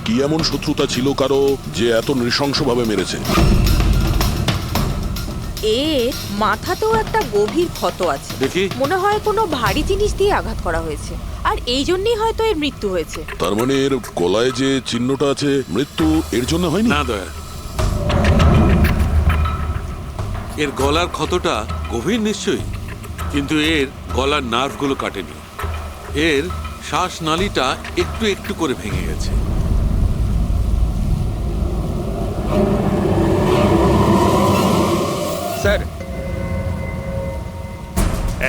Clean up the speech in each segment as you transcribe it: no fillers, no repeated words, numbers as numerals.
কি এমন শত্রুতা ছিল কারো যে এত নৃশংসভাবে মেরেছে? এর মাথাতেও একটা গভীর ক্ষত আছে। দেখি। মনে হয় কোনো ভারী জিনিস দিয়ে আঘাত করা হয়েছে, আর এই জন্যই হয়তো এর মৃত্যু হয়েছে। তার মানে এর গলায় যে চিহ্নটা আছে, মৃত্যু এর জন্য হয়নি? না দয়া, এর গলার ক্ষতটা গভীর নিশ্চয়ই, কিন্তু এর গলার নার্ভগুলো কাটেনি। এর শ্বাসনালীটা একটু একটু করে ভেঙে গেছে। স্যার,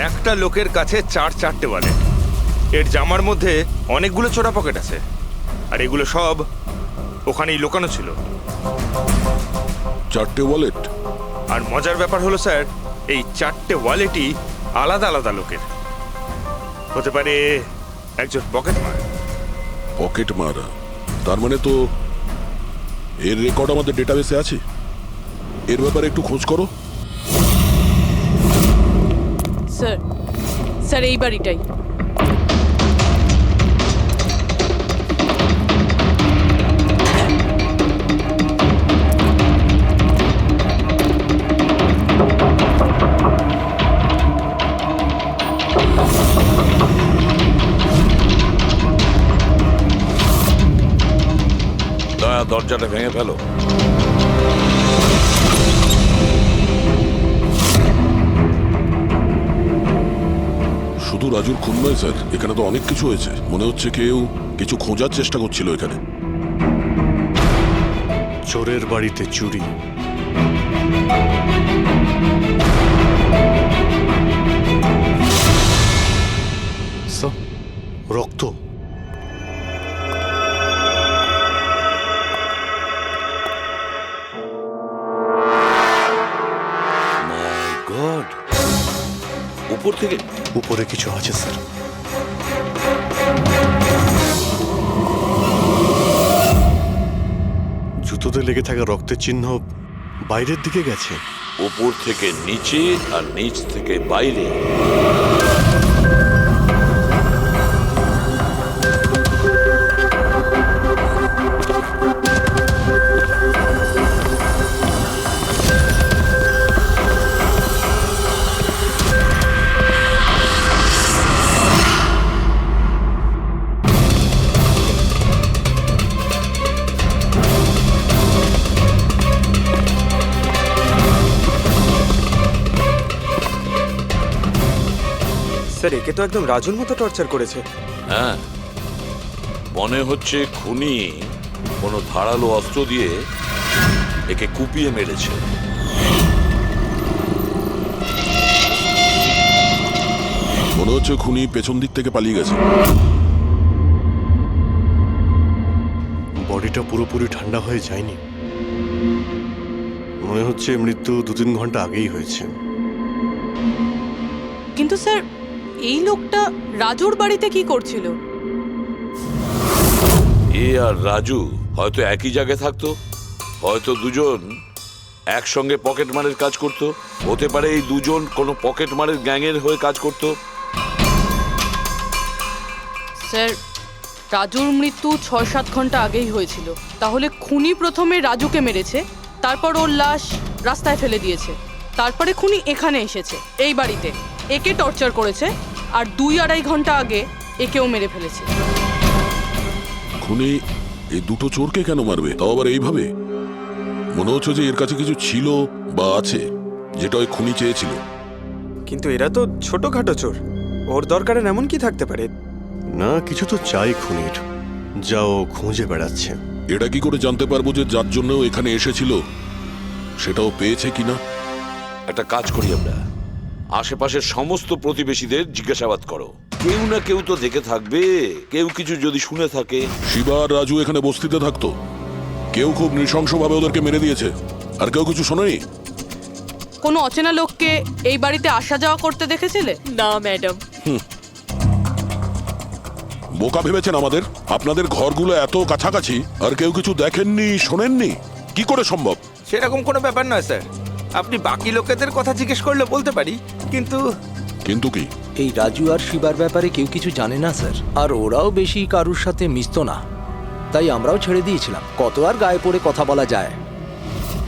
একটা লোকের কাছে চারটে ওয়ালেট। এর জামার মধ্যে অনেকগুলো ছোটা পকেট আছে, আর এগুলো সব ওখানেই লুকানো ছিল। 4টে ওয়ালেট? আর মজার ব্যাপার হলো স্যার, এই 4টে ওয়ালেটই আলাদা আলাদা লোকের। হতে পারে একজন পকেট মার। পকেট মারা? তার মানে তো এর রেকর্ড আমাদের ডেটাবেসে আছে। এর ব্যাপারে একটু খোঁজ করো। স্যার, স্যার এই বাড়িটাই। দয়া, দরজাটা ভেঙে ফেলো। শুধু রাজুর খুন নয় স্যার, এখানে তো অনেক কিছু হয়েছে। মনে হচ্ছে কেউ কিছু খোঁজার চেষ্টা করছিল এখানে। চোরের বাড়িতে চুরি, রক্ত। মাই গড, উপর থেকে? উপরে কিছু আছে স্যার। জুতোতে লেগে থাকা রক্তের চিহ্ন বাইরের দিকে গেছে। উপর থেকে নিচে আর নিচ থেকে বাইরে। স্যার, একে তো একদম রাজুর মতো টর্চার করেছে। হ্যাঁ, মনে হচ্ছে খুনি কোনো ধারালো অস্ত্র দিয়ে একে কুপিয়ে মেরেছে। মনে হচ্ছে খুনি পেছন দিক থেকে পালিয়ে গেছে। বডিটা পুরোপুরি ঠান্ডা হয়ে যায়নি। মনে হচ্ছে মৃত্যু 2-3 ঘন্টা আগেই হয়েছে। কিন্তু স্যার, এই লোকটা রাজুর বাড়িতে কি করছিল? এ আর রাজু হয়তো একই জায়গায় থাকতো, হয়তো দুজন একসঙ্গে পকেট মারের কাজ করত। হতে পারে এই দুজন কোনো পকেট মারের গ্যাংয়ের হয়ে কাজ করত। স্যার, রাজুর মৃত্যু 6-7 ঘন্টা আগেই হয়েছিল। তাহলে খুনি প্রথমে রাজুকে মেরেছে, তারপর ওর লাশ রাস্তায় ফেলে দিয়েছে, তারপরে খুনি এখানে এসেছে এই বাড়িতে, একে টর্চার করেছে, আর 2-2.5 ঘন্টা আগে একেও মেরে ফেলেছে। খুনি এই দুটো চোরকে কেন মারবে, তাও আবার এইভাবে? মনে হচ্ছে যে এর কাছে কিছু ছিল বা আছে, যেটা ওই খুনি চেয়েছিল। কিন্তু এরা তো ছোটখাটো চোর, ওর দরকারে এমন কি থাকতে পারে? না, কিছু তো চাই খুনির, যাও খুঁজে বেড়াচ্ছে। এটা কি করে জানতে পারবো যে যার জন্য এখানে এসেছিল সেটাও পেয়েছে কিনা? একটা কাজ করি আমরা, আশেপাশের সমস্ত প্রতিবেশীদের জিজ্ঞাসাবাদ করো। কেউ না কেউ তো দেখে থাকবে, কেউ কিছু যদি শুনে থাকে। শিবা আর রাজু এখানে বস্তিতে থাকতো, কেউ খুব নৃশংসভাবে ওদেরকে মেরে দিয়েছে, আর কেউ কিছু শোনেনি। কোনো অচেনা লোককে এই বাড়িতে আসা যাওয়া করতে দেখেছিলে? না ম্যাডাম। বোকা ভেবেছেন আমাদের? আপনাদের ঘরগুলো এত কাছাকাছি আর কেউ কিছু দেখেননি, শোনেননি? কি করে সম্ভব? সেরকম কোনো ব্যাপার নয় স্যার, আপনি বাকি লোকেদের কথা জিজ্ঞেস করলে বলতে পারি, কিন্তু কিন্তু কি? এই রাজু আর শিবার ব্যাপারে কেউ কিছু জানে না স্যার, আর ওরাও বেশি কারুর সাথে মিশতো না। তাই আমরাও ছেড়ে দিয়েছিলাম। কত আর গায়ে পড়ে কথা বলা যায়।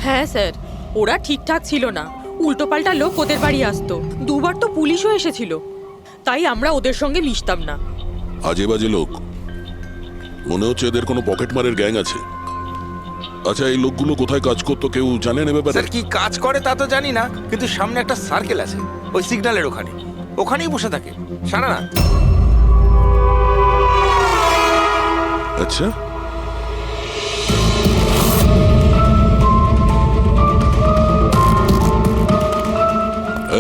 হ্যাঁ স্যার, ওরা ঠিকঠাক ছিল না, উল্টোপাল্টা লোক ওদের বাড়ি আসতো, দুবার তো পুলিশও এসেছিল, তাই আমরা ওদের সঙ্গে মিশতাম না। আজে বাজে লোক, মনে হচ্ছে এদের কোনো পকেটমারের গ্যাং আছে। আচ্ছা, এই লোকগুলো কোথায় কাজ করতো কেউ জানেন এ ব্যাপারে? স্যার কি কাজ করে তা তো জানি না, কিন্তু সামনে একটা সার্কেল আছে, ওই সিগন্যালের ওখানে, ওখানেই বসে থাকে সারা রাত। আচ্ছা,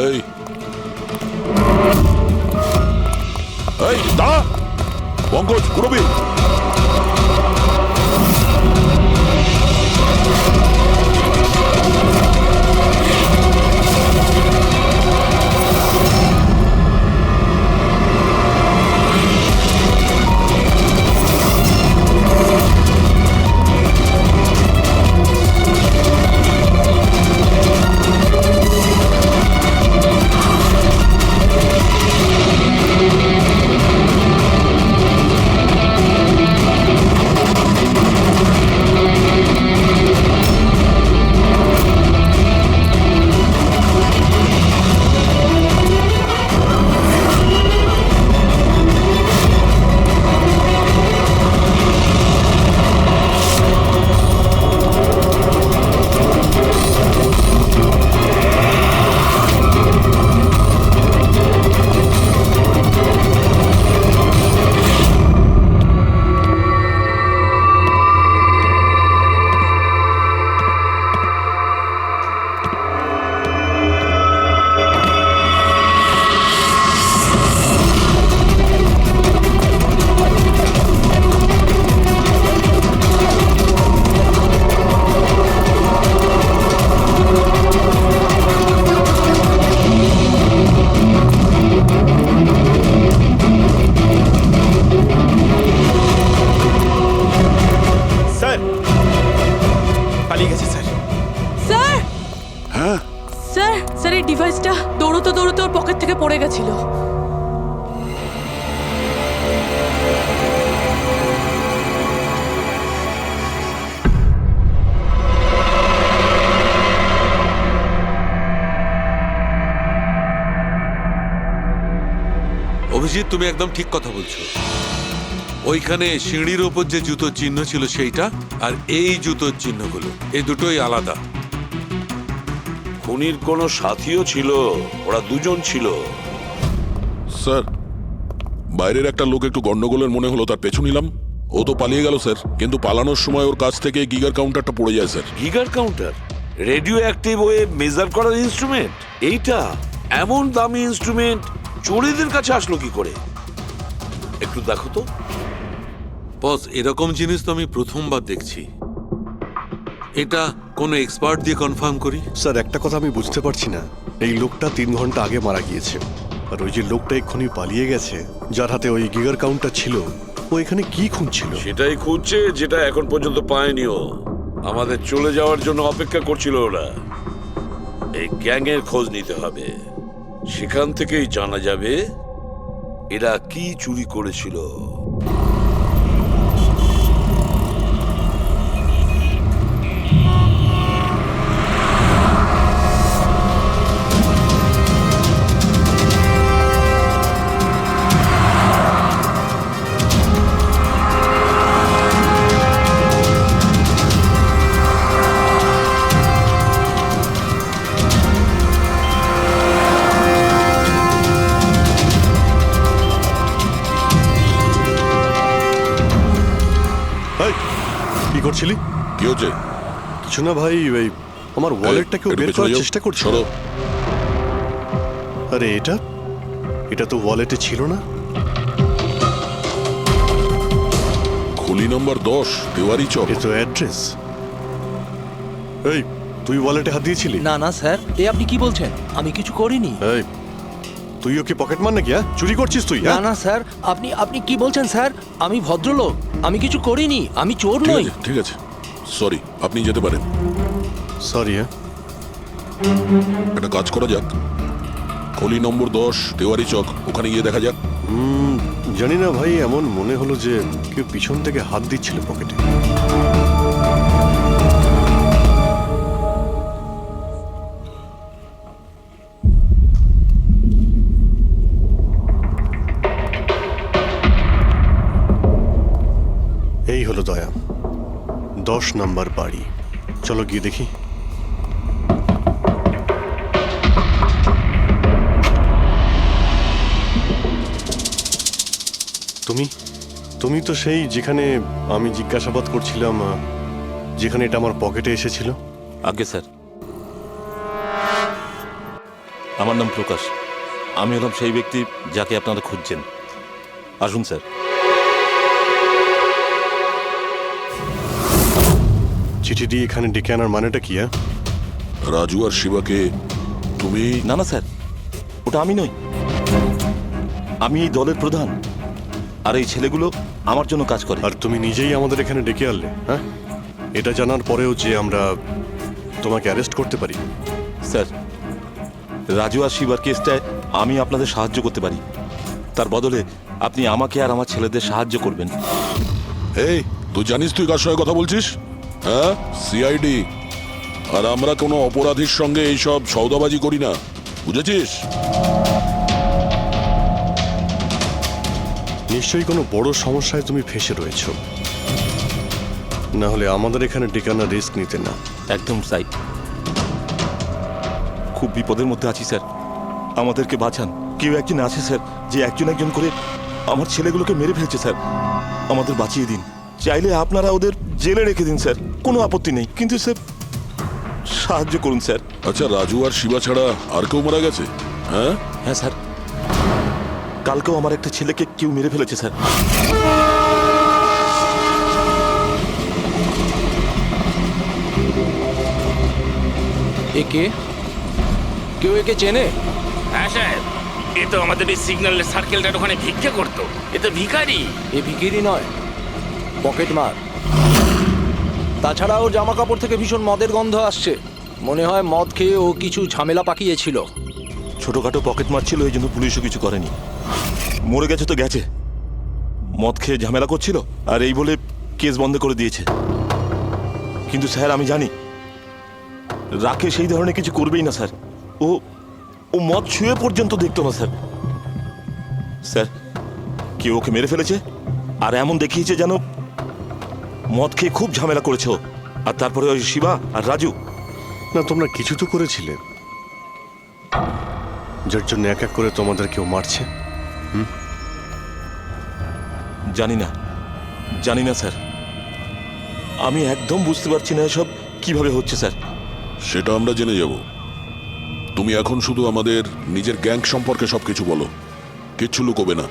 এই এই দাঁড়া, পঙ্কজ, পুরবি, স্যার পালিয়ে গেছে স্যার। স্যার হ্যাঁ স্যার স্যার এই ডিভাইসটা দৌড়তে দৌড়তে ওর পকেট থেকে পড়ে গেছিল। অভিজিৎ, তুমি একদম ঠিক কথা বলছো। ওইখানে সিঁড়ির ওপর যে জুতোর চিহ্ন ছিল সেইটা, আর এই জুতোর চিহ্নগুলো, এই দুটোই আলাদা। খুনির কোনো সাথীও ছিল, ওরা দুজন ছিল। স্যার, বাইরের একটা লোক একটু গন্ডগোলের মনে হলো, তার পেছু নিলাম। ও তো পালিয়ে গেল স্যার, কিন্তু পালানোর সময় ওর কাছ থেকে গিগার কাউন্টারটা পড়ে যায় sir. Geiger counter, radioactive wave measure করার ইনস্ট্রুমেন্ট, এইটা এমন দামি ইনস্ট্রুমেন্ট চোরেদের কাছে আসলো কি করে? একটু দেখো তো। বস, এরকম জিনিস তো আমি প্রথমবার দেখছি। এটা কোনো এক্সপার্ট দিয়ে কনফার্ম করি। স্যার, একটা কথা আমি বুঝতে পারছি না, এই লোকটা 3 ঘন্টা আগে মারা গিয়েছে, আর ওই যে লোকটা এক্ষুনি পালিয়ে গেছে, যার হাতে ওই গিগার কাউন্টার ছিল, ও এখানে কি খুঁজছিল? সেটাই খুঁজছে, যেটা এখন পর্যন্ত পায়নিও। আমাদের চলে যাওয়ার জন্য অপেক্ষা করছিল ওরা। এই গ্যাংয়ের খোঁজ নিতে হবে, সেখান থেকেই জানা যাবে এরা কি চুরি করেছিল। এই, কি করছিলি? কি হচ্ছে? কিছু না ভাই, ওই আমার ওয়ালেটটাকে একটু বের পেছনে করার যাও। চেষ্টা করছিল। সরো। আরে এটা এটা তো ওয়ালেটে ছিল না। খুলি নম্বর 10, তেওয়ারি চক। এ তো অ্যাড্রেস। এই, তুই ওয়ালেটে হাত দিয়েছিলি? না না স্যার, এ আপনি কি বলছেন? আমি কিছু করিনি। এই, তুইও কি পকেট মার নাকি? চুরি করছিস তুই? না না স্যার, আপনি আপনি কি বলছেন স্যার? আমি ভদ্রলোক, আমি কিছু করিনি, আমি চোর ঠিক নই। আছে, ঠিক আছে, সরি, আপনি যেতে পারেন। সরি। একটা কাজ করা যাক, খলি নম্বর 10, তেওয়ারি চক, ওখানে গিয়ে দেখা যাক। জানি না ভাই, এমন মনে হলো যে কেউ পিছন থেকে হাত দিচ্ছিল পকেটে। এই হলো দয়া, 10 নম্বর বাড়ি। চলো গিয়ে দেখি। তুমি তো সেই যেখানে আমি জিজ্ঞাসাবাদ করছিলাম, যেখানে এটা আমার পকেটে এসেছিল। আগে স্যার, আমার নাম প্রকাশ। আমি হলাম সেই ব্যক্তি যাকে আপনারা খুঁজছেন। আসুন স্যার। চিঠি দিয়ে এখানে ডেকে আনার মানেটা কি? রাজু আর শিবাকে তুমি? না না স্যার, ওটা আমি নই। আমি এই দলের প্রধান, আর এই ছেলেগুলো আমার জন্য কাজ করে। আর তুমি নিজেই আমাদের এখানে ডেকে আনলে? হ্যাঁ, এটা জানার পরেও যে আমরা তোমাকে অ্যারেস্ট করতে পারি? স্যার, রাজু আর শিবার কেসটায় আমি আপনাদের সাহায্য করতে পারি। তার বদলে আপনি আমাকে আর আমার ছেলেদের সাহায্য করবেন। এই, তুই জানিস তুই কার সঙ্গে কথা বলছিস? হ্যাঁ, সিআইডি। আর আমরা কোনো অপরাধীর সঙ্গে এইসব সওদাবাজি করি না, বুঝেছিস? নিশ্চয়ই কোনো বড় সমস্যায় তুমি ফেঁসে রয়েছো, না হলে আমাদের এখানে ডেকে আনার রিস্ক নিতে না। একদম তাই। খুব বিপদের মধ্যে আছি স্যার, আমাদেরকে বাঁচান। কেউ একজন আছে স্যার, যে একজন একজন করে আমার ছেলেগুলোকে মেরে ফেলছে স্যার। আমাদের বাঁচিয়ে দিন। চাইলে আপনারা ওদের জেলে রেখে দিন স্যার, কোনো আপত্তি নেই, কিন্তু স্যার সাহায্য করুন স্যার। আচ্ছা, রাজু আর শিবা ছাড়া আর কেউ মারা গেছে? হ্যাঁ হ্যাঁ স্যার, কালকেও আমার একটা ছেলেকে কেউ মেরে ফেলেছে স্যার। একে কেউ একে চেনে? হ্যাঁ স্যার, এ তো আমাদের এই সিগন্যালের সার্কেলটার ওখানে ভিক্ষা করতো। এ তো ভিখারি। এ ভিখিরি নয়, পকেট মার। তাছাড়া ওর জামা কাপড় থেকে ভীষণ মদের গন্ধ আসছে। মনে হয় মদ খেয়ে ও কিছু ঝামেলা পাকিয়েছিল। ছোটখাটো পকেট মারছিল, এই জন্য পুলিশও কিছু করেনি। মরে গেছে তো গেছে, মদ খেয়ে ঝামেলা করছিল আর এই বলে কেস বন্ধ করে দিয়েছে। কিন্তু স্যার আমি জানি রাকেশ সেই ধরনের কিছু করবেই না স্যার। ও ও মদ ছুঁয়ে পর্যন্ত দেখতো না স্যার। স্যার, কেউ ওকে মেরে ফেলেছে আর এমন দেখিয়েছে যেন মদ খেয়ে খুব ঝামেলা করেছে ও। আর তারপরে ওই শিবা আর রাজু। না, তোমরা কিছু তো করেছিলে, যার জন্য এক এক করে তোমাদের কেউ মারছে। জানি না স্যার, আমি একদম বুঝতে পারছি না এসব কিভাবে হচ্ছে স্যার। সেটা আমরা জেনে যাব। তুমি এখন শুধু আমাদের নিজের গ্যাং সম্পর্কে সবকিছু বলো, কিচ্ছু লুকোবে না।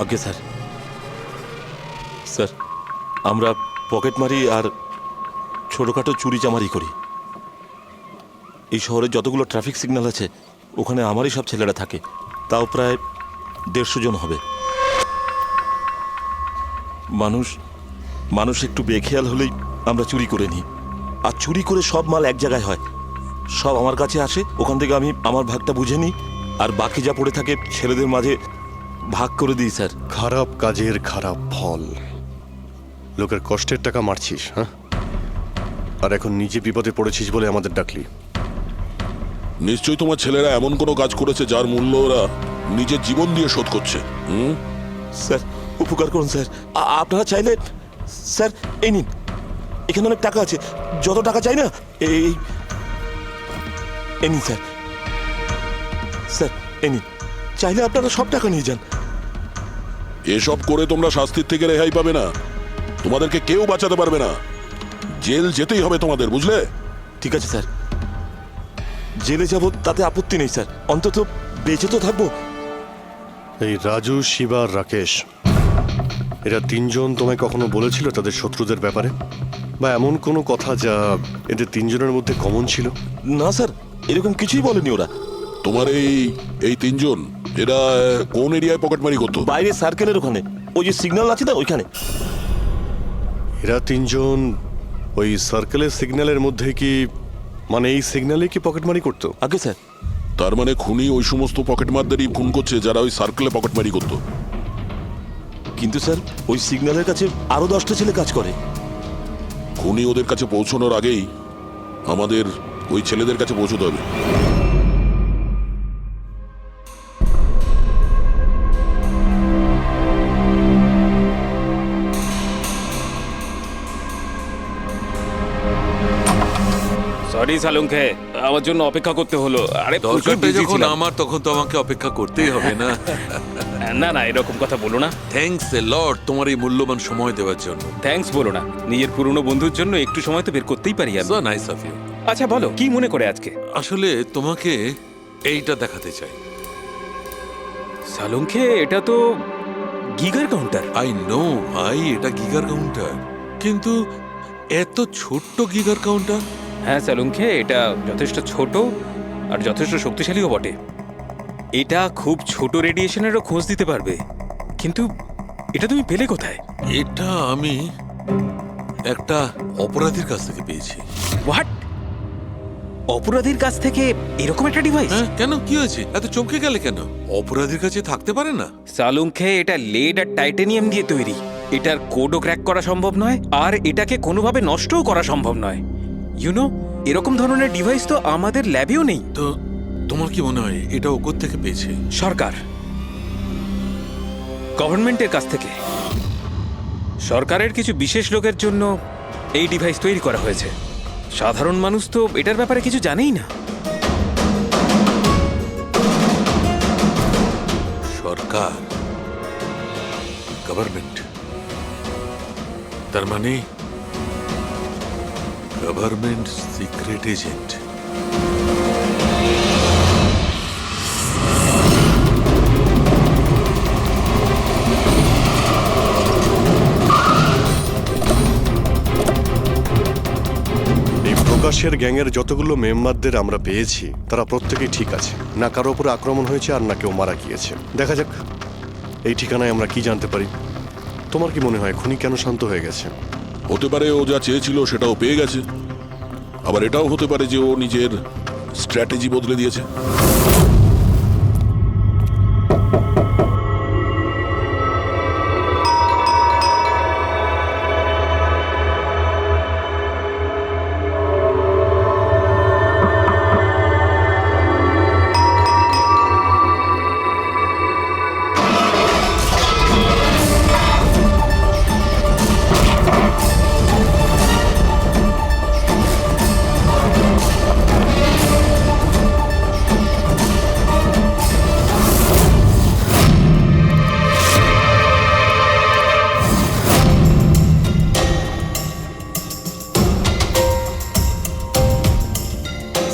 আগে স্যার, স্যার আমরা পকেট মারি আর ছোটোখাটো চুরি চামারি করি। এই শহরে যতগুলো ট্রাফিক সিগন্যাল আছে ওখানে আমারই সব ছেলেরা থাকে, তাও প্রায় 150 জন হবে। মানুষ একটু বেখেয়াল হলেই আমরা চুরি করে নিই, আর চুরি করে সব মাল এক জায়গায় হয়। সব আমার কাছে আসে, ওখান থেকে আমি আমার ভাগটা বুঝে নিই, আর বাকি যা পড়ে থাকে ছেলেদের মাঝে ভাগ করে দিই স্যার। খারাপ কাজের খারাপ ফল। লোকের কষ্টের টাকা মারছিস, হ্যাঁ? আর এখন নিজে বিপদে পড়েছিস বলে আমাদের ডাকলি। নিশ্চয়ই তোমার ছেলেরা এমন কোনো কাজ করেছে যার মূল্য ওরা নিজের জীবন দিয়ে শোধ করছে। স্যার উপকার করুন স্যার, আপনারা চাইলে স্যার এই নিন, এখানে অনেক টাকা আছে, যত টাকা চাই না এই নিন স্যার। স্যার এই নিন, চাইলে আপনারা সব টাকা নিয়ে যান। এসব করে তোমরা শাস্তির থেকে রেহাই পাবে না, তোমাদেরকে কেউ বাঁচাতে পারবে না। জেল যেতেই হবে তোমাদের, বুঝলে? ঠিক আছে স্যার, জেলে যাব তাতে আপত্তি নেই স্যার, অন্তত বেঁচে তো থাকবো। এই রাজু, শিবা, রাকেশ, এরা তিনজন তোমায় কখনো বলেছিল তাদের শত্রুদের ব্যাপারে, বা এমন কোনো কথা যা এদের তিনজনের মধ্যে কমন ছিল? না স্যার, এরকম কিছুই বলেনি ওরা। তোমার এই তিনজন এরা কোন এরিয়ায় পকেটমারি করতো? বাইরে সার্কেলের ওখানে, ওই যে সিগন্যাল আছে না ওইখানে। এরা তিনজন ওই সার্কেলের সিগন্যালের মধ্যে কি, মানে এই সিগন্যালে কি পকেটমারি করতো? আগে স্যার, তার মানে খুনি ওই সমস্ত পকেটমারদেরই খুন করছে যারা ওই সার্কেলে পকেটমারি করতো। কিন্তু স্যার ওই সিগন্যালের কাছে আরো 10টা ছেলে কাজ করে। খুনি ওদের কাছে পৌঁছানোর আগেই আমাদের ওই ছেলেদের কাছে পৌঁছতে হবে। সরি সালুঙ্কে, আমার জন্য অপেক্ষা করতে হলো। আরে প্রচুর দরকারটা busy যখন ছিলাম। আমার, তখন তো আমাকে অপেক্ষা করতেই হবে না? না না, এরকম কথা বলো না। থ্যাঙ্কস এ লট তোমার এই মূল্যবান সময় দেওয়ার জন্য। থ্যাঙ্কস বলো না, নিজের পুরনো বন্ধুর জন্য একটু সময় তো বের করতেই পারি আমি। So nice of you. আচ্ছা বলো, কি মনে করে আজকে? আসলে তোমাকে এইটা দেখাতে চাই। সালুঙ্কে, এটা তো গিগার কাউন্টার। আই নো ভাই, এটা গিগার কাউন্টার, কিন্তু এত ছোট্ট গিগার কাউন্টার। হ্যাঁ সালুঙ্কে, এটা যথেষ্ট ছোট আর যথেষ্ট শক্তিশালীও বটে। এটা খুব ছোট রেডিয়েশনেরও খোঁজ দিতে পারবে। কিন্তু এটা তুমি পেলে কোথায়? এটা আমি একটা অপরাধীর কাছ থেকে পেয়েছি। হোয়াট? অপরাধীর কাছ থেকে এরকম একটা ডিভাইস? হ্যাঁ, কেন, কি হয়েছে? এত চমকে গেলে কেন? অপরাধীর কাছে থাকতে পারে না? সালুঙ্কে, এটা লেড আর টাইটানিয়াম দিয়ে তৈরি। এটার কোডও ক্র্যাক করা সম্ভব নয়, আর এটাকে কোনোভাবে নষ্টও করা সম্ভব নয়। ইউনো, এরকম ধরনের ডিভাইস তো আমাদের ল্যাবেও নেই। তো তোমার কি মনে হয় এটা ও কোত্থেকে পেয়েছে? সরকার, গভর্নমেন্টের কাছ থেকে। সরকারের কিছু বিশেষ লোকের জন্য এই ডিভাইস তৈরি করা হয়েছে। সাধারণ মানুষ তো এটার ব্যাপারে কিছু জানেই না। সরকার, গভর্নমেন্ট, তার মানে গভর্নমেন্ট সিক্রেট এজেন্ট। এই প্রকাশের গ্যাংয়ের যতগুলো মেম্বারদের আমরা পেয়েছি তারা প্রত্যেকেই ঠিক আছে। না কারো উপরে আক্রমণ হয়েছে আর না কেউ মারা গিয়েছে। দেখা যাক এই ঠিকানায় আমরা কি জানতে পারি। তোমার কি মনে হয় খুনি কেন শান্ত হয়ে গেছে? হতে পারে ও যা চেয়েছিল সেটাও পেয়ে গেছে, আবার এটাও হতে পারে যে ও নিজের স্ট্র্যাটেজি বদলে দিয়েছে।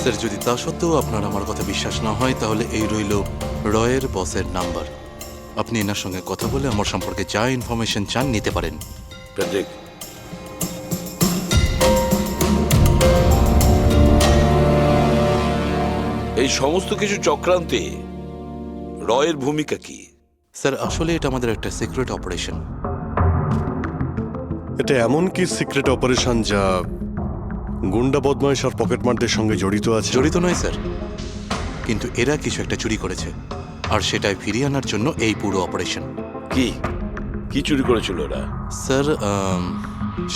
স্যার, যদি তা সত্ত্বেও আপনার আমার কথা বিশ্বাস না হয়, তাহলে এই রইল রয়ের বসের নাম্বার। আপনি এনার সঙ্গে কথা বলে আমার সম্পর্কে যা ইনফরমেশন চান নিতে পারেন। প্যাট্রিক, এই সমস্ত কিছু চক্রান্তে রয়ের ভূমিকা কি? স্যার, আসলে এটা আমাদের একটা সিক্রেট অপারেশন। এটা এমন কি সিক্রেট অপারেশন যা গুন্ডা বদমাইশ আর পকেটমারদের সঙ্গে জড়িত আছে? জড়িত নয় স্যার, কিন্তু এরা কিছু একটা চুরি করেছে, আর সেটাই ফিরিয়ে আনার জন্য এই পুরো অপারেশন। কি কি চুরি করেছিল ওরা? স্যার,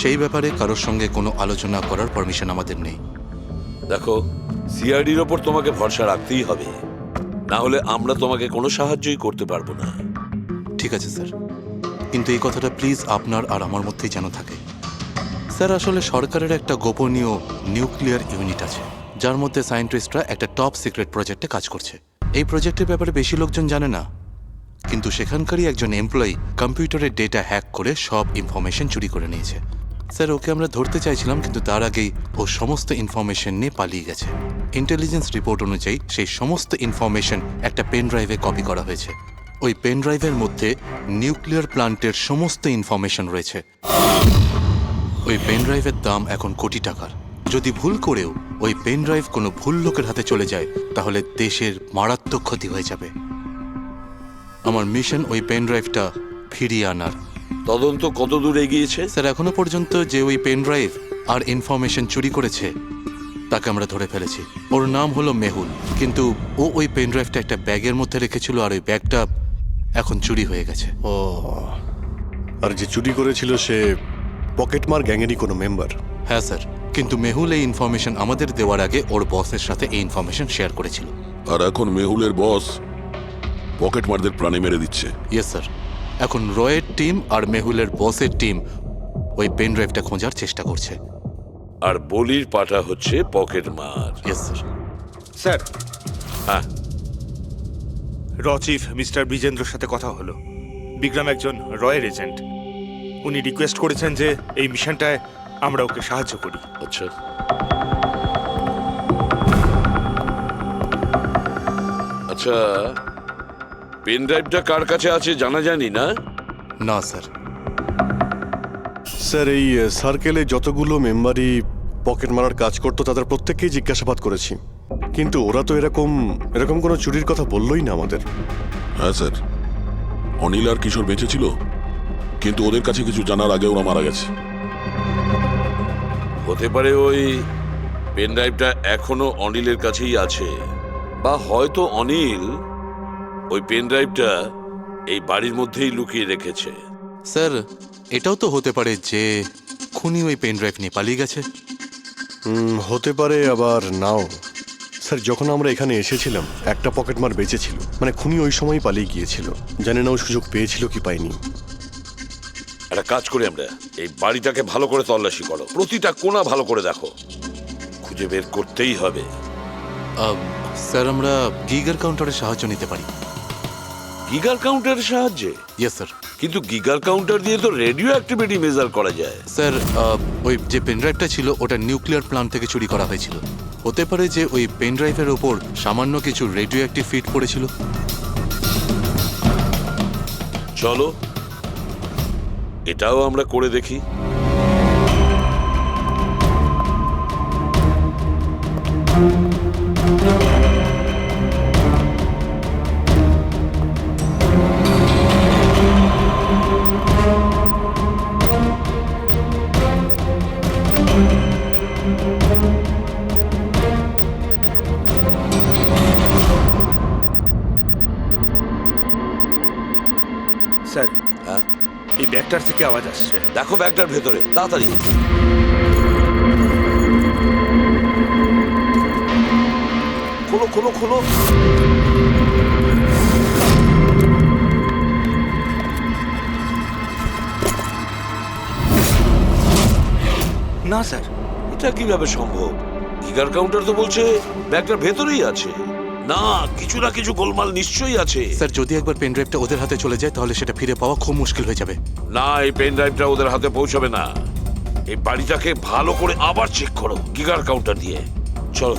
সেই ব্যাপারে কারোর সঙ্গে কোনো আলোচনা করার পারমিশন আমাদের নেই। দেখো, সিআইডির ওপর তোমাকে ভরসা রাখতেই হবে, না হলে আমরা তোমাকে কোনো সাহায্যই করতে পারবো না। ঠিক আছে স্যার, কিন্তু এই কথাটা প্লিজ আপনার আর আমার মধ্যেই যেন থাকে। স্যার, আসলে সরকারের একটা গোপনীয় নিউক্লিয়ার ইউনিট আছে, যার মধ্যে সায়েন্টিস্টরা একটা টপ সিক্রেট প্রজেক্টে কাজ করছে। এই প্রজেক্টের ব্যাপারে বেশি লোকজন জানে না, কিন্তু সেখানকারই একজন এমপ্লয়ি কম্পিউটারের ডেটা হ্যাক করে সব ইনফরমেশন চুরি করে নিয়েছে। স্যার, ওকে আমরা ধরতে চাইছিলাম, কিন্তু তার আগেই ও সমস্ত ইনফরমেশন নিয়ে পালিয়ে গেছে। ইন্টেলিজেন্স রিপোর্ট অনুযায়ী সেই সমস্ত ইনফরমেশন একটা পেন ড্রাইভে কপি করা হয়েছে। ওই পেন ড্রাইভের মধ্যে নিউক্লিয়ার প্ল্যান্টের সমস্ত ইনফরমেশন রয়েছে। ওই পেন ড্রাইভের দাম এখন কোটি টাকার। যদি ভুল করেও ওই পেন ড্রাইভ কোনো ভুল লোকের হাতে চলে যায়, তাহলে দেশের মারাত্মক ক্ষতি হয়ে যাবে। আমার মিশন ওই পেন ড্রাইভটা ফিরিয়ে আনার। তদন্ত কত দূর এগিয়েছে? স্যার, এখনো পর্যন্ত যে ওই পেন ড্রাইভ আর ইনফরমেশন চুরি করেছে তাকে আমরা ধরে ফেলেছি। ওর নাম হলো মেহুল, কিন্তু ও ওই পেন ড্রাইভটা একটা ব্যাগের মধ্যে রেখেছিল, আর ওই ব্যাগটা এখন চুরি হয়ে গেছে। ও, আর যে চুরি করেছিল সে পকেটমার গ্যাংয়েরই কোনো মেম্বার? হ্যাঁ স্যার, কিন্তু মেহুল এই ইনফরমেশন আমাদের দেওয়ার আগে ওর বসের সাথে এই ইনফরমেশন শেয়ার করেছিল। আর এখন মেহুলের বস পকেটমারদের প্রাণে মেরে দিচ্ছে। ইয়েস স্যার, এখন রয়ের টিম আর মেহুলের বসের টিম ওই পেন ড্রাইভটা খোঁজার চেষ্টা করছে। আর বলির পাটা হচ্ছে পকেটমার। Yes sir. স্যার, হ্যাঁ, র চিফ মিস্টার বিজেন্দ্রর সাথে কথা হলো। বিক্রম একজন রয়ের এজেন্ট। উনি রিকোয়েস্ট করেছেন যে এই মিশনটায় আমরা ওকে সাহায্য করি। আচ্ছা। আচ্ছা, পেন ড্রাইভটা কার কাছে আছে জানা যায়নি না? না স্যার। স্যার, এই সার্কেলে যতগুলো মেম্বারই পকেট মারার কাজ করতো তাদের প্রত্যেককেই জিজ্ঞাসাবাদ করেছি, কিন্তু ওরা তো এরকম কোনো চুরির কথা বললোই না আমাদের। হ্যাঁ স্যার, অনিল আর কিশোর বেঁচে ছিল, কিন্তু ওদের কাছে কিছু জানার আগে ওরা মারা গেছে। হতে পারে ওই পেন ড্রাইভটা এখনো অনিলের কাছেই আছে, বা হয়তো অনিল ওই পেন ড্রাইভটা এই বাড়ির মধ্যেই লুকিয়ে রেখেছে। স্যার, এটাও তো হতে পারে যে খুনি ওই পেন ড্রাইভ নিয়ে পালিয়ে গেছে। হতে পারে, আবার নাও। স্যার, যখন আমরা এখানে এসেছিলাম একটা পকেটমার বেঁচে ছিল, মানে খুনি ওই সময় পালিয়ে গিয়েছিল। জানি না ও সুযোগ পেয়েছিল কি পায়নি। একটা কাজ করি আমরা, এই বাড়িটাকে ভালো করে তল্লাশি করো, প্রতিটা কোণা ভালো করে দেখো, খুঁজে বের করতেই হবে। স্যার, আমরা গিগার কাউন্টারের সাহায্য নিতে পারি। গিগার কাউন্টারের সাহায্যে? Yes sir. কিন্তু গিগার কাউন্টার দিয়ে তো রেডিও অ্যাক্টিভিটি মেজার করা যায়। স্যার, ওই যে পেন ড্রাইভটা ছিল ওটা নিউক্লিয়ার প্ল্যান্ট থেকে চুরি করা হয়েছিল। হতে পারে যে ওই পেন ড্রাইভের ওপর সামান্য কিছু রেডিও অ্যাক্টিভ ফিট পড়েছিল। চলো এটাও আমরা করে দেখি। স্যার, হ্যাঁ, এই ব্যাগটার থেকে আওয়াজ আসছে। দেখো ব্যাগটার ভেতরে, তাড়াতাড়ি। খোলো খোলো খোলো। না স্যার, এটা কিভাবে সম্ভব? গিগার কাউন্টার তো বলছে ব্যাগটার ভেতরেই আছে। না, কিছু না কিছু গোলমাল নিশ্চয়ই আছে। স্যার, যদি একবার পেন ড্রাইভটা ওদের হাতে চলে যায় তাহলে সেটা ফিরে পাওয়া খুব মুশকিল হয়ে যাবে। না, এই পেন ড্রাইভটা ওদের হাতে পৌঁছাবে না। এই বাড়িটাকে ভালো করে আবার চেক করো গিগার কাউন্টার দিয়ে। চলো।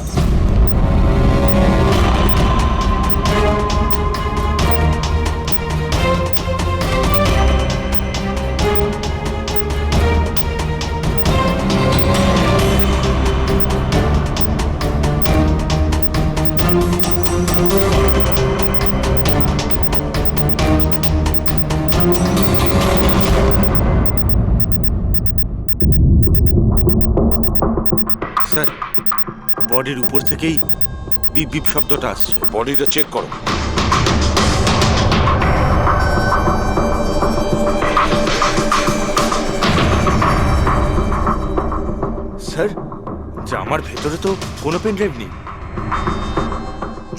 স্যার, বডির উপর থেকেই বিপ বিপ শব্দটা আসছে। বডিটা চেক করো। স্যার, জামার ভেতরে তো কোনো পেন ড্রাইভ নেই।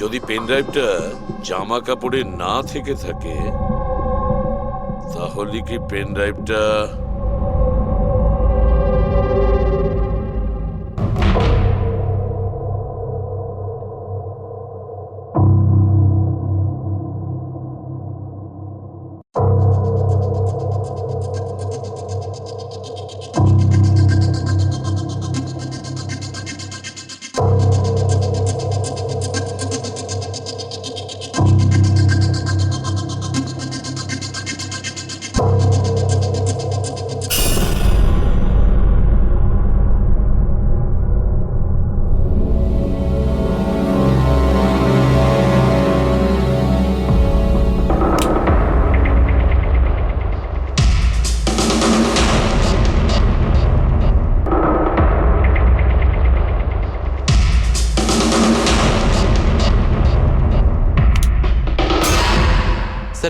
যদি পেন ড্রাইভটা জামা কাপড়ে না থেকে থাকে তাহলে কি পেন ড্রাইভটা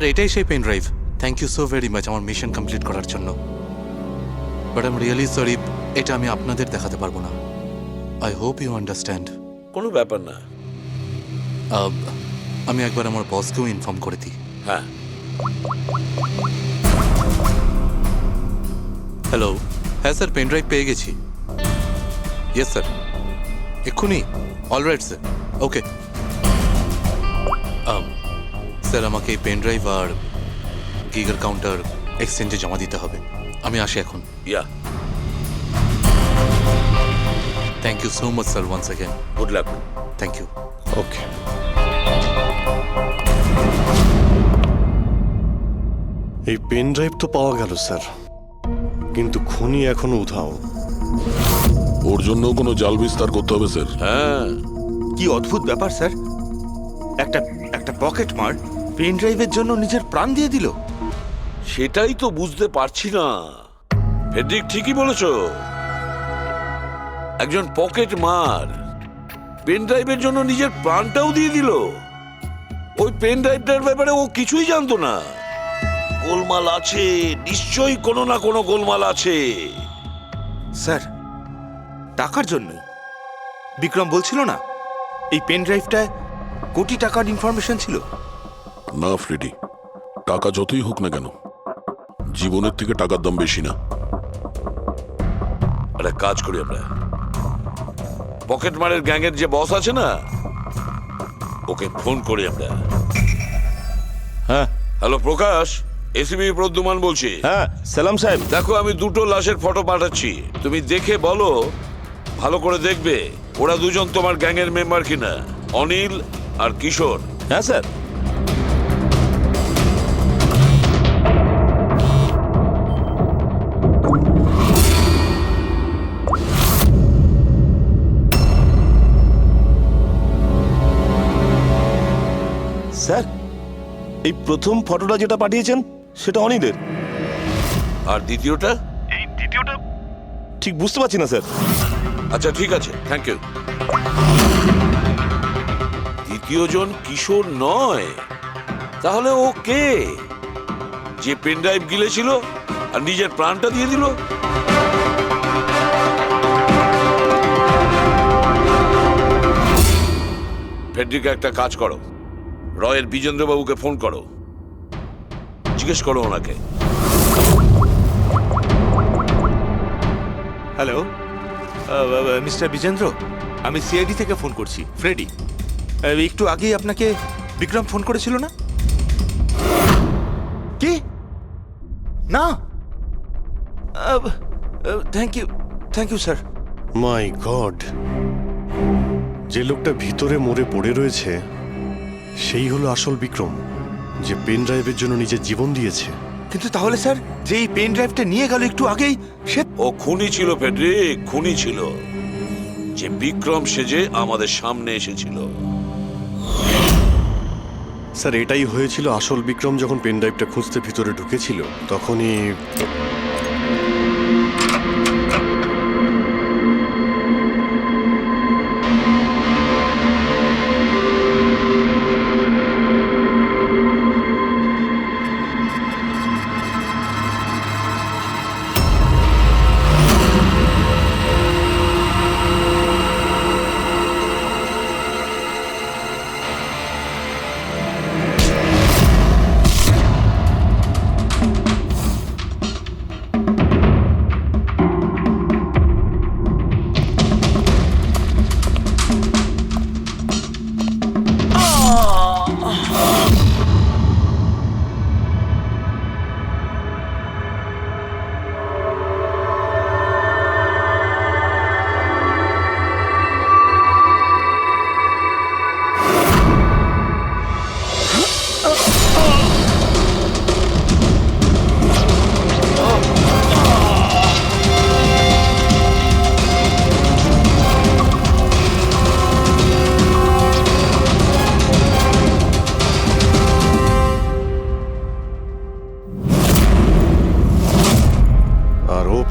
স্যার এটাই সেই pen drive. Thank you so very much আমার মিশন কমপ্লিট করার জন্য। But I am really sorry, এটা আমি আপনাদের দেখাতে পারবো না। I hope you understand. কোনো ব্যাপার না। আমি একবার আমার বসকেও ইনফর্ম করে দিই। হ্যাঁ, হ্যালো, হ্যাঁ স্যার, পেন ড্রাইভ পেয়ে গেছি। ইয়েস স্যার, এক্ষুনি। Alright sir, okay. স্যার আমাকে এই পেন ড্রাইভ আর গিগার কাউন্টার এক্সচেঞ্জে জমা দিতে হবে। আমি আসি এখন। Yeah, thank you so much sir, once again. Good luck. Thank you. Okay. এই পেন ড্রাইভ তো পাওয়া গেল স্যার, কিন্তু খুনি এখনো উধাও। ওর জন্য কোনো জাল বিস্তার করতে হবে স্যার। হ্যাঁ, কি অদ্ভুত ব্যাপার স্যার, একটা একটা পকেট মার পেন ড্রাইভের জন্য নিজের প্রাণ দিয়ে দিল। সেটাই তো বুঝতে পারছি না। ফেডরিক ঠিকই বলেছ, একজন পকেট মার পেন ড্রাইভের জন্য নিজের প্রাণটাও দিয়ে দিল। ওই পেন ড্রাইভটার ব্যাপারে ও কিছুই জানতো না। গোলমাল আছে, নিশ্চয়ই কোনো না কোনো গোলমাল আছে। স্যার, টাকার জন্য বিক্রম বলছিল না এই পেন ড্রাইভটায় কোটি টাকার ইনফরমেশন ছিল? না ফ্রেডি, টাকা যতই হোক না কেন, জীবনের থেকে টাকার দাম বেশি না। একটা কাজ করি আমরা, পকেট মারের গ্যাংয়ের যে বস আছে না, ওকে ফোন করি আমরা। হ্যাঁ হ্যালো প্রকাশ, এসিবি প্রদ্যুমান বলছি। হ্যাঁ সালাম সাহেব। দেখো, আমি দুটো লাশের ফটো পাঠাচ্ছি, তুমি দেখে বলো, ভালো করে দেখবে ওরা দুজন তোমার গ্যাংয়ের মেম্বার কিনা, অনিল আর কিশোর। হ্যাঁ স্যার। স্যার, এই প্রথম ফটোটা যেটা পাঠিয়েছেন সেটা অনিলের। আর দ্বিতীয়টা? এই দ্বিতীয়টা ঠিক বুঝতে পারছি না স্যার। আচ্ছা ঠিক আছে, থ্যাংক ইউ। দ্বিতীয় জন কিশোর নয়, তাহলে ও কে? যে পেন ড্রাইভ গিলেছিল আর নিজের প্রাণটা দিয়ে দিল? ফেডরিক, একটা কাজ করো, রয়ের বিজেন্দ্রবাবুকে ফোন করো, জিজ্ঞেস করো ওনাকে। হ্যালো মিস্টার বিজেন্দ্র, আমি সিআইডি থেকে ফোন করছি, ফ্রেডি। একটু আগেই আপনাকে বিক্রম ফোন করেছিল না? কি না? Thank you sir. My God, যে লোকটা ভিতরে মরে পড়ে রয়েছে সেই হলো আসল বিক্রম, যে পেন ড্রাইভের জন্য নিজের জীবন দিয়েছে। কিন্তু তাহলে স্যার, যে এই পেন ড্রাইভটা নিয়ে গেল একটু আগেই, সে ও খুনি ছিল ফেডরিক, খুনি ছিল, যে বিক্রম সেজে আমাদের সামনে এসেছিল। স্যার, এটাই হয়েছিল। আসল বিক্রম যখন পেন ড্রাইভটা খুঁজতে ভিতরে ঢুকেছিল তখনই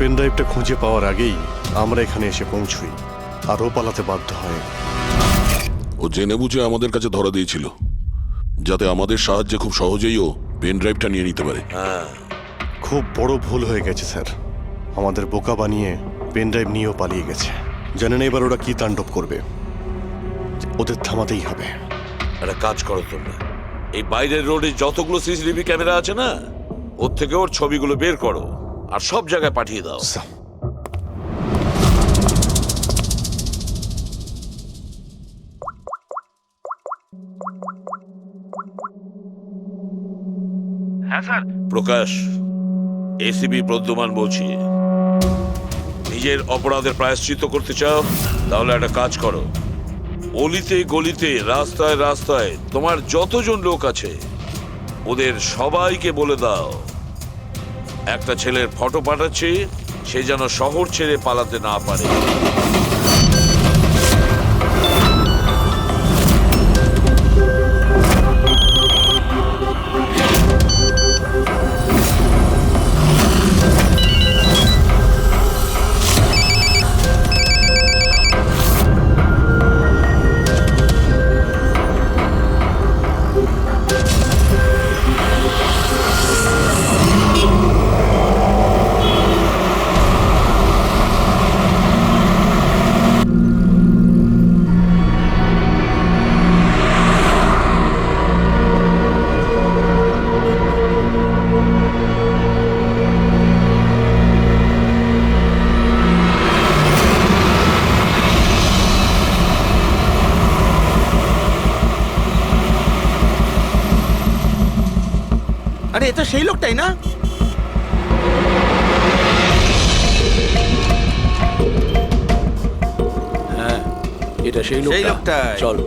পেন ড্রাইভটা খুঁজে পাওয়ার আগেই আমরা এখানে এসে পৌঁছই, আর ও পালাতে বাধ্য হয়। ও জেনে বুঝে আমাদের কাছে ধরা দিয়েছিল, যাতে আমাদের সাহায্যে খুব সহজেই ও পেন ড্রাইভটা নিয়ে নিতে পারে। হ্যাঁ, খুব বড় ভুল হয়ে গেছে স্যার। আমাদের বোকা বানিয়ে পেন ড্রাইভ নিয়েও পালিয়ে গেছে। জানেন এবার ওরা কি তাণ্ডব করবে, ওদের থামাতেই হবে। একটা কাজ করো তোমরা, এই বাইরের রোডে যতগুলো সিসিটিভি ক্যামেরা আছে না, ওর থেকে ওর ছবিগুলো বের করো আর সব জায়গায় পাঠিয়ে দাও। হ্যাঁ স্যার। প্রকাশ, এসিপি প্রদ্যুমান বলছি। নিজের অপরাধের প্রায়শ্চিত্ত করতে চাও? তাহলে একটা কাজ করো, অলিতে গলিতে রাস্তায় রাস্তায় তোমার যতজন লোক আছে ওদের সবাইকে বলে দাও একটা ছেলের ফটো পাঠাচ্ছি, সে যেন শহর ছেড়ে পালাতে না পারে। আরে এটা সেই লোকটাই না? হ্যাঁ, এটা সেই লোকটা। চল।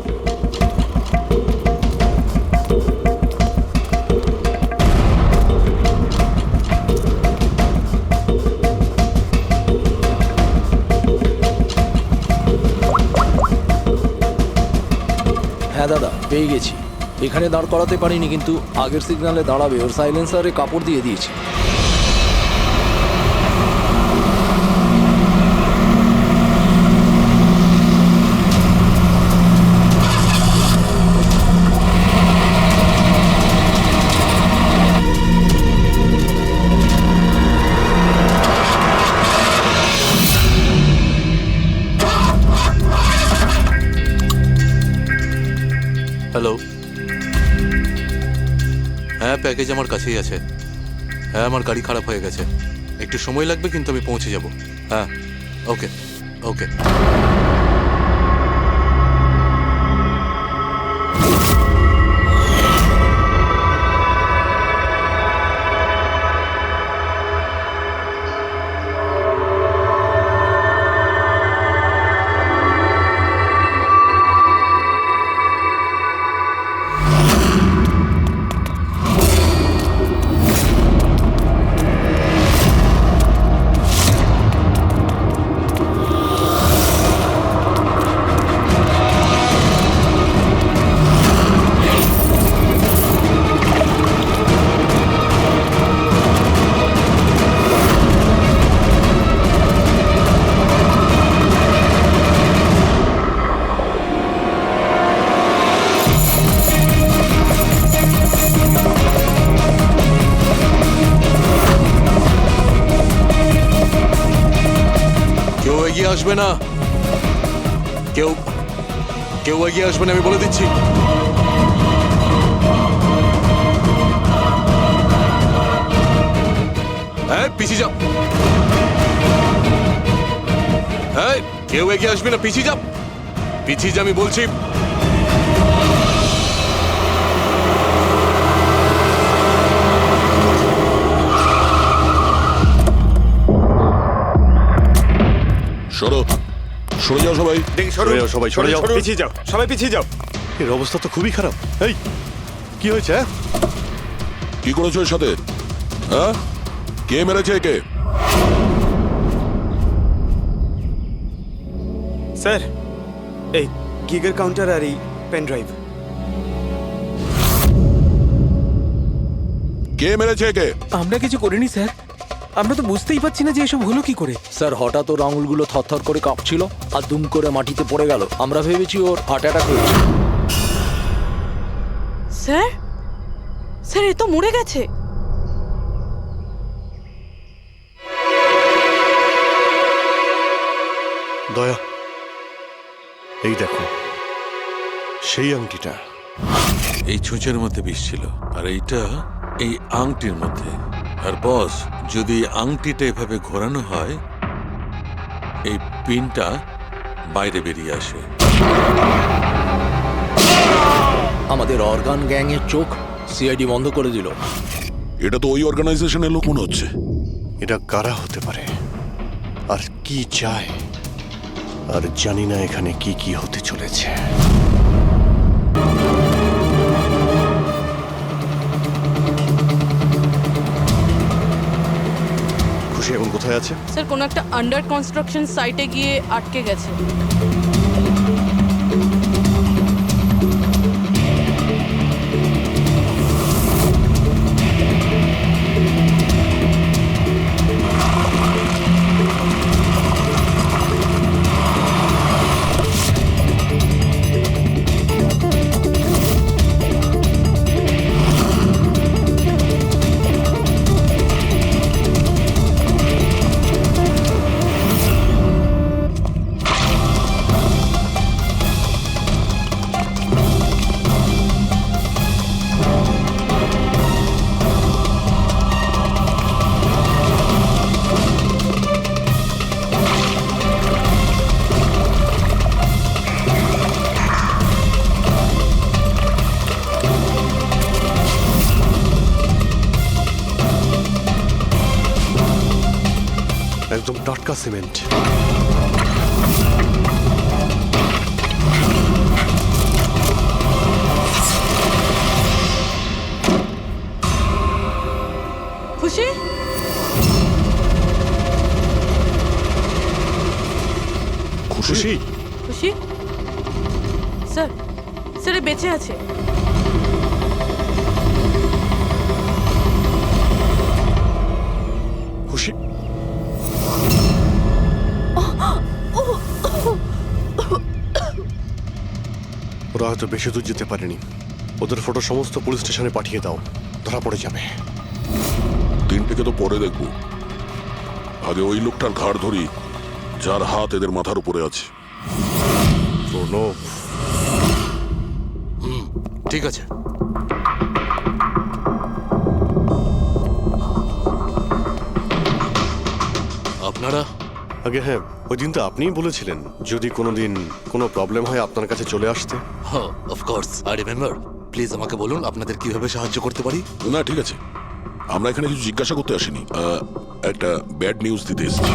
হ্যাঁ দাদা, পেয়ে গেছি। এখানে দাঁড় করাতে পারিনি, কিন্তু আগের সিগন্যালে দাঁড়াবে ওর সাইলেন্সারে কাপড় দিয়ে দিয়েছি। হ্যালো, হ্যাঁ প্যাকেজ আমার কাছেই আছে। হ্যাঁ, আমার গাড়ি খারাপ হয়ে গেছে, একটু সময় লাগবে কিন্তু আমি পৌঁছে যাব। হ্যাঁ, ওকে ওকে। এগিয়ে আসবে না, কেউ কেউ এগিয়ে আসবে না, আমি বলে দিচ্ছি। হ্যাঁ, পিছিয়ে যাও। হ্যাঁ, কেউ এগিয়ে আসবে না, পিছিয়ে যাও, পিছিয়ে যা, আমি বলছি। সরো, সরে যাও সবাই। সরে যাও সবাই, সরে যাও। পিছিয়ে যাও, সবাই পিছিয়ে যাও। এর অবস্থা তো খুবই খারাপ। এই, কি হয়েছে? কি করেছো এর সাথে? হ্যাঁ, কে মেরেছে একে? স্যার, এই গিগের কাউন্টার আর এই পেন ড্রাইভ। কে মেরেছে একে? আমরা কিছু করিনি স্যার, আমরা তো বুঝতেই পারছি না যে এসব হলো কি করে। স্যার, হঠাৎ ওর আঙুলগুলো থরথর করে কাঁপছিল আর দুম করে মাটিতে পড়ে গেল। আমরা ভেবেছি ওর হার্ট অ্যাটাক হয়েছে। স্যার, স্যার এ তো মরে গেছে। দয়া, এই দেখো সেই আংটিটা। এই ছুঁচের মধ্যে বিষ ছিল, আর এইটা এই আংটির মধ্যে। আর বস, যদি এই আংটিটা এভাবে ঘোরানো হয়, এই পিনটা বাইরে বেরিয়ে আসে। আমাদের অর্গান গ্যাংয়ের চোখ সিআইডি বন্ধ করে দিল। এটা তো ওই অর্গানাইজেশনের লোক মনে হচ্ছে। এটা কারা হতে পারে আর কি চায়, আর জানি না এখানে কি কি হতে চলেছে। খুশি এখন কোথায় আছে? স্যার কোনো একটা আন্ডার কনস্ট্রাকশন সাইটে গিয়ে আটকে গেছে। একদম টাটকা সিমেন্ট। খুশি? খুশি? খুশি? স্যার, স্যার এ বেঁচে আছে। খুশি? ওরা হয়তো বেশি দূর যেতে পারেনি। ওদের ফটো সমস্ত পুলিশ স্টেশনে পাঠিয়ে দাও, ধরা পড়ে যাবে। তিনটেকে তো পরে দেখবো, আগে ওই লোকটার ঘাড় ধরি যার হাত এদের মাথার উপরে আছে। প্রণব, ঠিক আছে। আপনারা আগে হ্যাঁ, ওই দিন তো আপনিই বলেছিলেন যদি কোনোদিন কোনো প্রবলেম হয় আপনার কাছে চলে আসতে। হ্যাঁ, অফকোর্স আই রিমেম্বার। প্লিজ আমাকে বলুন আপনাদের কিভাবে সাহায্য করতে পারি। না ঠিক আছে, আমরা এখানে কিছু জিজ্ঞাসা করতে আসিনি, একটা ব্যাড নিউজ দিতে এসেছি।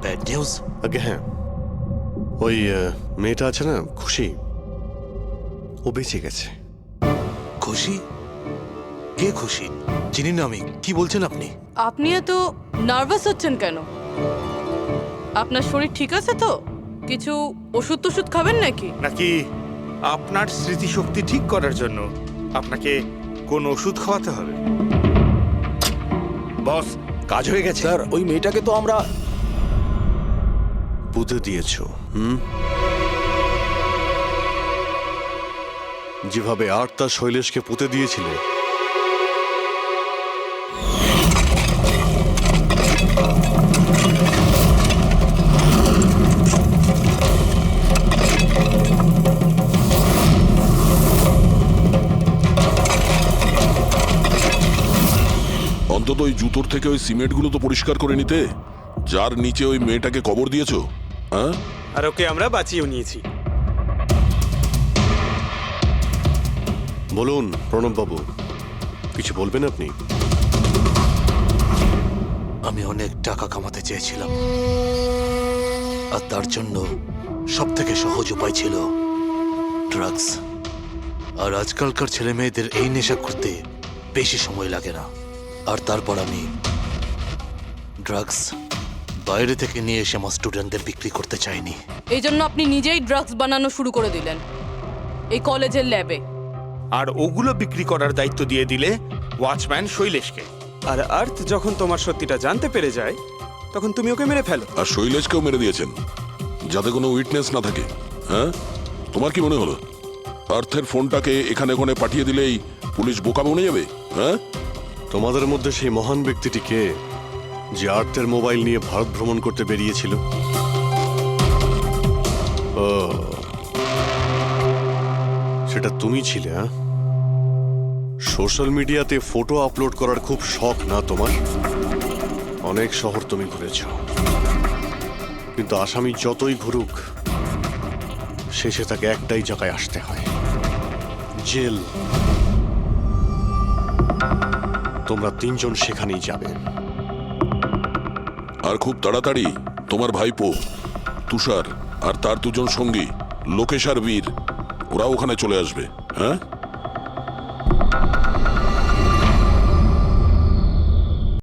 Bad news? আগে হ্যাঁ, ওই মেয়েটা আছে না খুশি, ও বেঁচে গেছে। খুশি? কে খুশি? চিনি না আমি। কি বলছেন আপনি? আপনি এত নার্ভাস হচ্ছেন কেন? আপনার শরীর ঠিক আছে তো? কিছু ওষুধ টষুধ খাবেন নাকি? নাকি আপনার স্মৃতিশক্তি ঠিক করার জন্য আপনাকে কোন ওষুধ খাওয়াতে হবে? বস, কাজ হয়ে গেছে। স্যার ওই মেয়েটাকে তো আমরা পুঁতে দিয়েছো। যেভাবে আর্তা শৈলেশকে পুঁতে দিয়েছিলে, অন্তত ওই জুতোর থেকে ওই সিমেন্টগুলো তো পরিষ্কার করে নিতে, যার নিচে ওই মেয়েটাকে কবর দিয়েছো। হ্যাঁ, আর ওকে আমরা বাঁচিয়েও নিয়েছি। বলুন প্রণব বাবু, কিছু বলবেন আপনি? আমি অনেক টাকা কামাতে চেয়েছিলাম, আর তার জন্য সব থেকে সহজ উপায় ছিল ড্রাগস। আর আজকালকার ছেলে মেয়েদের এই নেশা করতে বেশি সময় লাগে না। আর তারপর আমি ড্রাগস বাইরে থেকে নিয়ে এসে আমার স্টুডেন্টদের বিক্রি করতে চাইনি। এই জন্য আপনি নিজেই ড্রাগস বানানো শুরু করে দিলেন এই কলেজের ল্যাবে। আর ওগুলো বিক্রি করার দায়িত্ব দিয়ে দিলে ওয়াচম্যান শৈলেশকে। আর আর্থ যখন তোমার সত্যিটা জানতে পেরে যায়, তখন তুমি ওকে মেরে ফেলো। আর শৈলেশকেও মেরে দিয়েছেন যাতে কোনো উইটনেস না থাকে। হ্যাঁ, তোমার কি মনে হলো? পার্থের ফোনটাকে এখানে ওখানে পাঠিয়ে দিলেই পুলিশ বোকা বনে যাবে? হ্যাঁ, তোমাদের মধ্যে সেই মহান ব্যক্তিটি কে, যে আর্থের মোবাইল নিয়ে ভারত ভ্রমণ করতে বেরিয়েছিল? ও, সেটা তুমি ছিলে? হ্যাঁ, সোশ্যাল মিডিয়াতে ফটো আপলোড করার খুব শখ না তোমার? অনেক শহর তুমি ঘুরেছ, কিন্তু আসামি যতই ঘুরুক শেষে তাকে একটাই জায়গায় আসতে হয়, জেল। তোমরা তিনজন সেখানেই যাবে। আর খুব তাড়াতাড়ি তোমার ভাইপো তুষার আর তার দুজন সঙ্গী লোকেশ আর বীর, ওরা ওখানে চলে আসবে। হ্যাঁ,